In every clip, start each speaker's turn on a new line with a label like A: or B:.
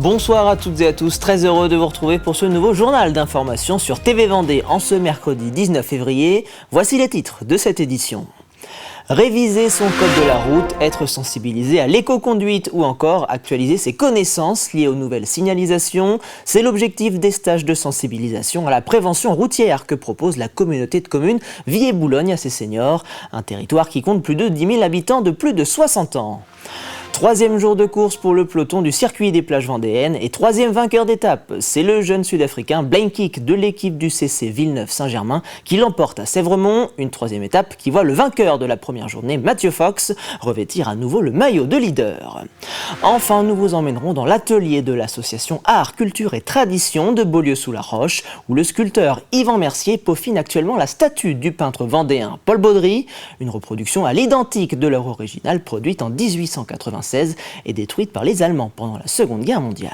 A: Bonsoir à toutes et à tous, très heureux de vous retrouver pour ce nouveau journal d'information sur TV Vendée en ce mercredi 19 février. Voici les titres de cette édition. Réviser son code de la route, être sensibilisé à l'éco-conduite ou encore actualiser ses connaissances liées aux nouvelles signalisations, c'est l'objectif des stages de sensibilisation à la prévention routière que propose la communauté de communes Villers-Boulogne à ses seniors, un territoire qui compte plus de 10 000 habitants de plus de 60 ans. Troisième jour de course pour le peloton du circuit des plages vendéennes et troisième vainqueur d'étape. C'est le jeune sud-africain Blaine Kick de l'équipe du CC Villeneuve-Saint-Germain qui l'emporte à Sèvremont. Une troisième étape qui voit le vainqueur de la première journée, Mathieu Fox, revêtir à nouveau le maillot de leader. Enfin, nous vous emmènerons dans l'atelier de l'association Art, Culture et Tradition de Beaulieu-sous-la-Roche où le sculpteur Yvan Mercier peaufine actuellement la statue du peintre vendéen Paul Baudry, une reproduction à l'identique de l'œuvre originale produite en 1896 et détruite par les Allemands pendant la Seconde Guerre mondiale.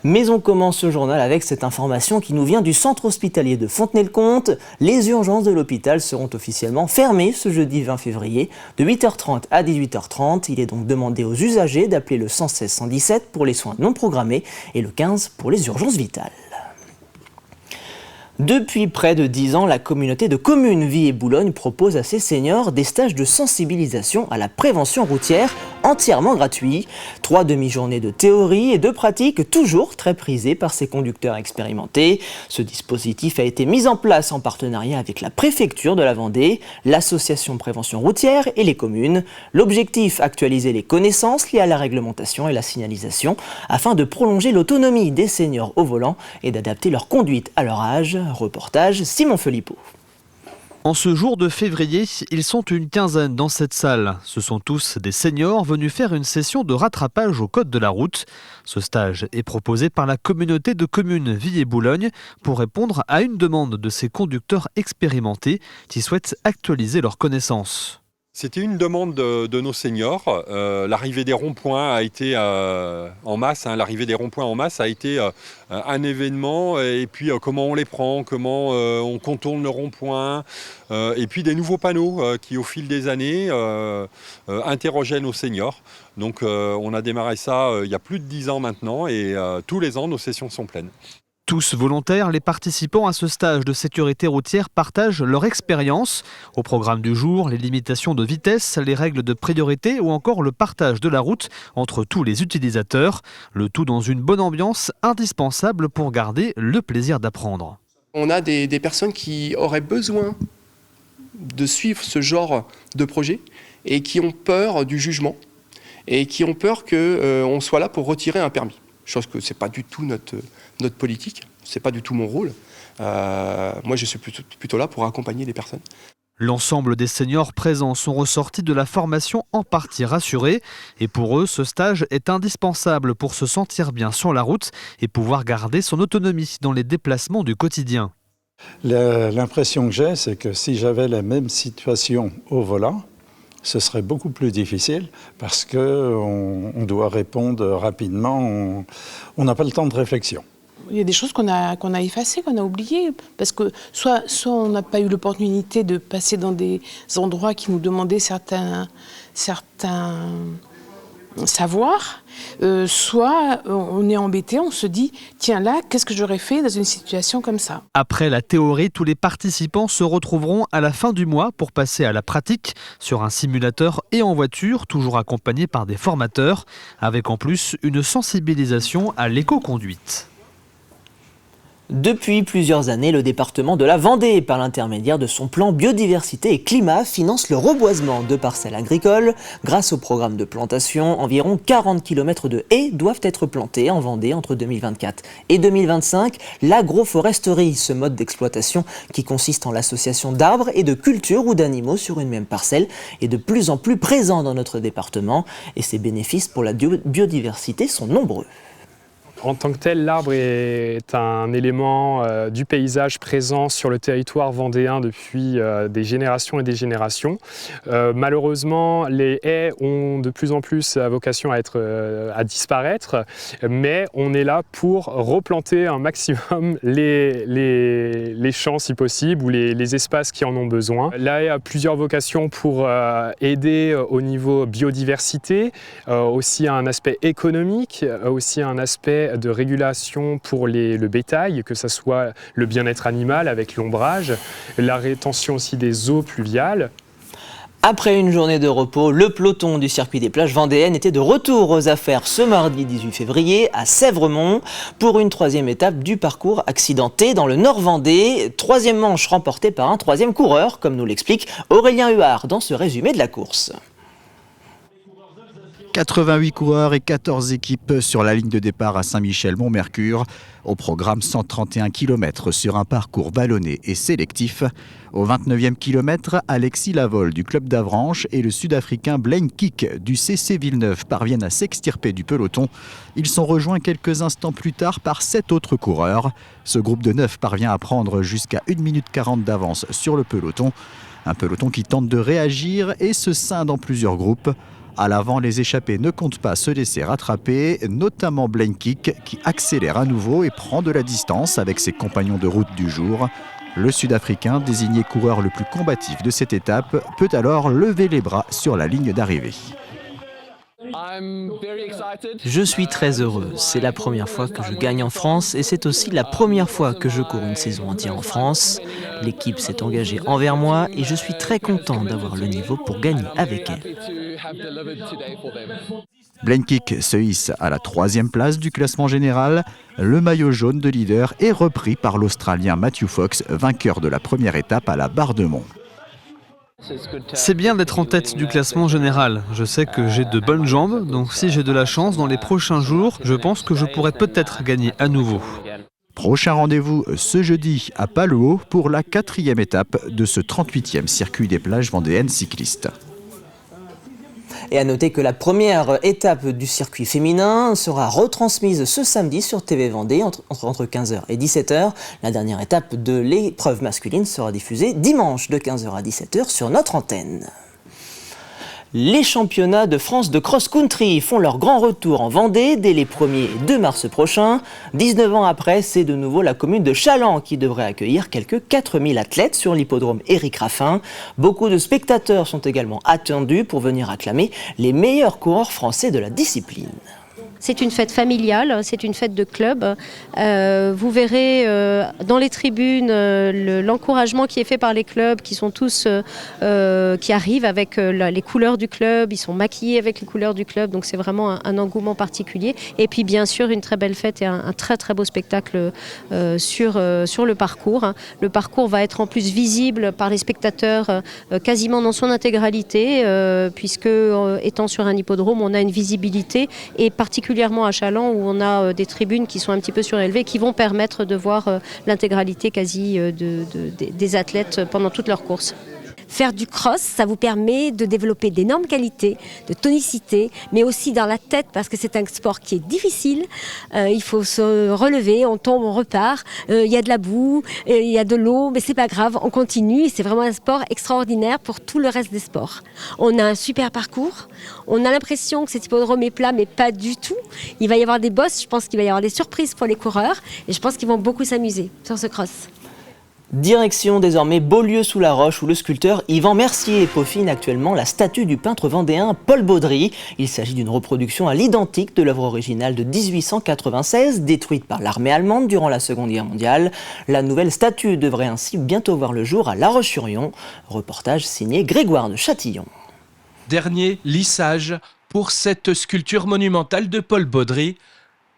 A: Mais on commence ce journal avec cette information qui nous vient du centre hospitalier de Fontenay-le-Comte. Les urgences de l'hôpital seront officiellement fermées ce jeudi 20 février de 8h30 à 18h30. Il est donc demandé aux usagers d'appeler le 116 117 pour les soins non programmés et le 15 pour les urgences vitales. Depuis près de 10 ans, la communauté de communes Villers-Boulogne propose à ses seniors des stages de sensibilisation à la prévention routière entièrement gratuits. 3 demi-journées de théorie et de pratique, toujours très prisées par ces conducteurs expérimentés. Ce dispositif a été mis en place en partenariat avec la préfecture de la Vendée, l'association prévention routière et les communes. L'objectif, actualiser les connaissances liées à la réglementation et la signalisation afin de prolonger l'autonomie des seniors au volant et d'adapter leur conduite à leur âge. Reportage Simon Philippot.
B: En ce jour de février, ils sont une quinzaine dans cette salle. Ce sont tous des seniors venus faire une session de rattrapage au code de la route. Ce stage est proposé par la communauté de communes Villers-Boulogne pour répondre à une demande de ces conducteurs expérimentés qui souhaitent actualiser leurs connaissances.
C: C'était une demande de nos seniors. L'arrivée des ronds-points a été en masse. L'arrivée des ronds-points en masse a été un événement. Et puis comment on les prend, comment on contourne le rond-point. Et puis des nouveaux panneaux qui, au fil des années, interrogeaient nos seniors. Donc on a démarré ça il y a plus de 10 ans maintenant. Et tous les ans, nos sessions sont pleines.
B: Tous volontaires, les participants à ce stage de sécurité routière partagent leur expérience. Au programme du jour, les limitations de vitesse, les règles de priorité ou encore le partage de la route entre tous les utilisateurs. Le tout dans une bonne ambiance indispensable pour garder le plaisir d'apprendre.
D: On a des personnes qui auraient besoin de suivre ce genre de projet et qui ont peur du jugement et qui ont peur qu'on soit là pour retirer un permis. Chose que ce n'est pas du tout notre politique, ce n'est pas du tout mon rôle. Moi, je suis plutôt là pour accompagner les personnes.
B: L'ensemble des seniors présents sont ressortis de la formation en partie rassurés. Et pour eux, ce stage est indispensable pour se sentir bien sur la route et pouvoir garder son autonomie dans les déplacements du quotidien.
E: L'impression que j'ai, c'est que si j'avais la même situation au volant, ce serait beaucoup plus difficile parce qu'on doit répondre rapidement, on n'a pas le temps de réflexion.
F: Il y a des choses qu'on a effacées, qu'on a oubliées, parce que soit on n'a pas eu l'opportunité de passer dans des endroits qui nous demandaient certains savoirs, soit on est embêté, on se dit « Tiens là, qu'est-ce que j'aurais fait dans une situation comme ça ?»
B: Après la théorie, tous les participants se retrouveront à la fin du mois pour passer à la pratique sur un simulateur et en voiture, toujours accompagnés par des formateurs, avec en plus une sensibilisation à l'éco-conduite.
A: Depuis plusieurs années, le département de la Vendée, par l'intermédiaire de son plan biodiversité et climat, finance le reboisement de parcelles agricoles. Grâce au programme de plantation, environ 40 km de haies doivent être plantées en Vendée entre 2024 et 2025. L'agroforesterie, ce mode d'exploitation qui consiste en l'association d'arbres et de cultures ou d'animaux sur une même parcelle, est de plus en plus présent dans notre département et ses bénéfices pour la biodiversité sont nombreux.
G: En tant que tel, l'arbre est un élément du paysage présent sur le territoire vendéen depuis des générations et des générations. Malheureusement, les haies ont de plus en plus vocation à disparaître, mais on est là pour replanter un maximum les champs si possible ou les espaces qui en ont besoin. La haie a plusieurs vocations pour aider au niveau biodiversité, aussi un aspect économique, aussi un aspect de régulation pour le bétail, que ce soit le bien-être animal avec l'ombrage, la rétention aussi des eaux pluviales.
A: Après une journée de repos, le peloton du circuit des plages vendéennes était de retour aux affaires ce mardi 18 février à Sèvremont pour une troisième étape du parcours accidenté dans le Nord Vendée. Troisième manche remportée par un troisième coureur, comme nous l'explique Aurélien Huard dans ce résumé de la course.
H: 88 coureurs et 14 équipes sur la ligne de départ à Saint-Michel-Mont-Mercure. Au programme 131 km sur un parcours vallonné et sélectif. Au 29e kilomètre, Alexis Lavol du club d'Avranches et le Sud-Africain Blaine Kick du CC Villeneuve parviennent à s'extirper du peloton. Ils sont rejoints quelques instants plus tard par 7 autres coureurs. Ce groupe de 9 parvient à prendre jusqu'à 1 minute 40 d'avance sur le peloton. Un peloton qui tente de réagir et se scinde en plusieurs groupes. À l'avant, les échappés ne comptent pas se laisser rattraper, notamment Blaine Kick qui accélère à nouveau et prend de la distance avec ses compagnons de route du jour. Le Sud-Africain, désigné coureur le plus combatif de cette étape, peut alors lever les bras sur la ligne d'arrivée.
I: Je suis très heureux. C'est la première fois que je gagne en France et c'est aussi la première fois que je cours une saison entière en France. L'équipe s'est engagée envers moi et je suis très content d'avoir le niveau pour gagner avec elle.
H: Blaine Kick se hisse à la 3e place du classement général. Le maillot jaune de leader est repris par l'Australien Matthew Fox, vainqueur de la première étape à la Barre de Mont.
B: C'est bien d'être en tête du classement général. Je sais que j'ai de bonnes jambes, donc si j'ai de la chance dans les prochains jours, je pense que je pourrais peut-être gagner à nouveau.
H: Prochain rendez-vous ce jeudi à Palouot pour la 4e étape de ce 38e circuit des plages vendéennes cyclistes.
A: Et à noter que la première étape du circuit féminin sera retransmise ce samedi sur TV Vendée entre 15h et 17h. La dernière étape de l'épreuve masculine sera diffusée dimanche de 15h à 17h sur notre antenne. Les championnats de France de cross-country font leur grand retour en Vendée dès les 1er et 2 mars prochains. 19 ans après, c'est de nouveau la commune de Chaland qui devrait accueillir quelques 4000 athlètes sur l'hippodrome Éric Raffin. Beaucoup de spectateurs sont également attendus pour venir acclamer les meilleurs coureurs français de la discipline.
J: C'est une fête familiale, c'est une fête de club. Vous verrez dans les tribunes l'encouragement qui est fait par les clubs, qui sont tous qui arrivent avec les couleurs du club, ils sont maquillés avec les couleurs du club, donc c'est vraiment un engouement particulier. Et puis bien sûr une très belle fête et un très très beau spectacle sur le parcours. Le parcours va être en plus visible par les spectateurs quasiment dans son intégralité, puisque étant sur un hippodrome, on a une visibilité et particulièrement à Chaland où on a des tribunes qui sont un petit peu surélevées qui vont permettre de voir l'intégralité quasi des athlètes pendant toute leur course.
K: Faire du cross, ça vous permet de développer d'énormes qualités, de tonicité, mais aussi dans la tête parce que c'est un sport qui est difficile. Il faut se relever, on tombe, on repart. Il y a de la boue, il y a de l'eau, mais c'est pas grave, on continue. C'est vraiment un sport extraordinaire pour tout le reste des sports. On a un super parcours. On a l'impression que cet hippodrome est plat, mais pas du tout. Il va y avoir des bosses, je pense qu'il va y avoir des surprises pour les coureurs et je pense qu'ils vont beaucoup s'amuser sur ce cross.
A: Direction désormais Beaulieu-sous-la-Roche où le sculpteur Yvan Mercier peaufine actuellement la statue du peintre vendéen Paul Baudry. Il s'agit d'une reproduction à l'identique de l'œuvre originale de 1896, détruite par l'armée allemande durant la Seconde Guerre mondiale. La nouvelle statue devrait ainsi bientôt voir le jour à La Roche-sur-Yon. Reportage signé Grégoire de Châtillon.
L: Dernier lissage pour cette sculpture monumentale de Paul Baudry.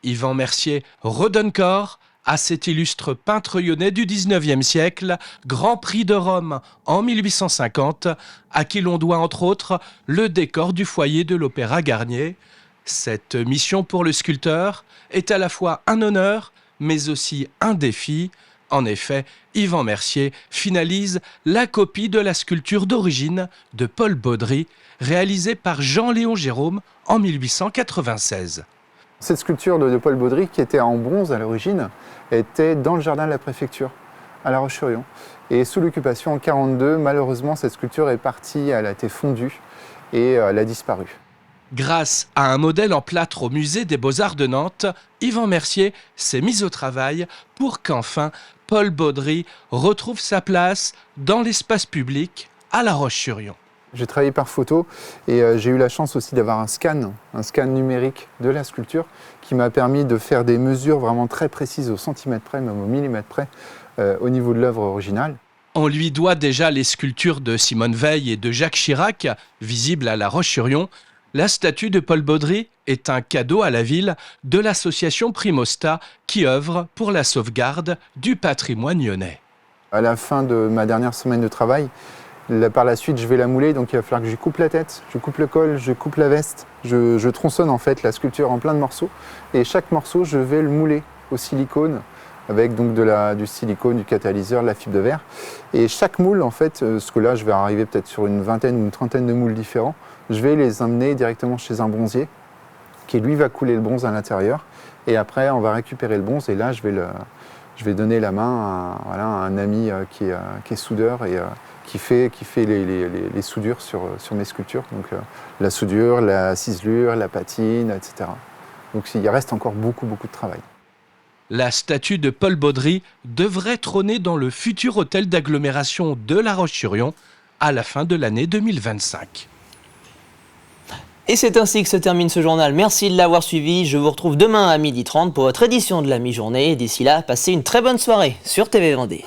L: Yvan Mercier redonne corps à cet illustre peintre lyonnais du 19e siècle, Grand Prix de Rome en 1850, à qui l'on doit entre autres le décor du foyer de l'Opéra Garnier. Cette mission pour le sculpteur est à la fois un honneur, mais aussi un défi. En effet, Yvan Mercier finalise la copie de la sculpture d'origine de Paul Baudry, réalisée par Jean-Léon Gérôme en 1896.
M: Cette sculpture de Paul Baudry, qui était en bronze à l'origine, était dans le jardin de la préfecture, à La Roche-sur-Yon. Et sous l'occupation en 1942, malheureusement, cette sculpture est partie, elle a été fondue et elle a disparu.
L: Grâce à un modèle en plâtre au musée des Beaux-Arts de Nantes, Yvan Mercier s'est mis au travail pour qu'enfin Paul Baudry retrouve sa place dans l'espace public à La Roche-sur-Yon.
M: J'ai travaillé par photo et j'ai eu la chance aussi d'avoir un scan numérique de la sculpture qui m'a permis de faire des mesures vraiment très précises au centimètre près, même au millimètre près, au niveau de l'œuvre originale.
L: On lui doit déjà les sculptures de Simone Veil et de Jacques Chirac, visibles à La Roche-sur-Yon. La statue de Paul Baudry est un cadeau à la ville de l'association Primosta qui œuvre pour la sauvegarde du patrimoine lyonnais.
M: À la fin de ma dernière semaine de travail, par la suite je vais la mouler, donc il va falloir que je coupe la tête, je coupe le col, je coupe la veste, je tronçonne en fait la sculpture en plein de morceaux et chaque morceau je vais le mouler au silicone avec donc du silicone, du catalyseur, de la fibre de verre. Et chaque moule en fait, parce que là je vais arriver peut-être sur une vingtaine ou une trentaine de moules différents, je vais les emmener directement chez un bronzier qui lui va couler le bronze à l'intérieur et après on va récupérer le bronze et là je vais donner la main à un ami qui est soudeur et qui fait les soudures sur mes sculptures. Donc la soudure, la ciselure, la patine, etc. Donc il reste encore beaucoup de travail.
L: La statue de Paul Baudry devrait trôner dans le futur hôtel d'agglomération de La Roche-sur-Yon à la fin de l'année 2025.
A: Et c'est ainsi que se termine ce journal. Merci de l'avoir suivi. Je vous retrouve demain à 12h30 pour votre édition de la mi-journée. D'ici là, passez une très bonne soirée sur TV Vendée.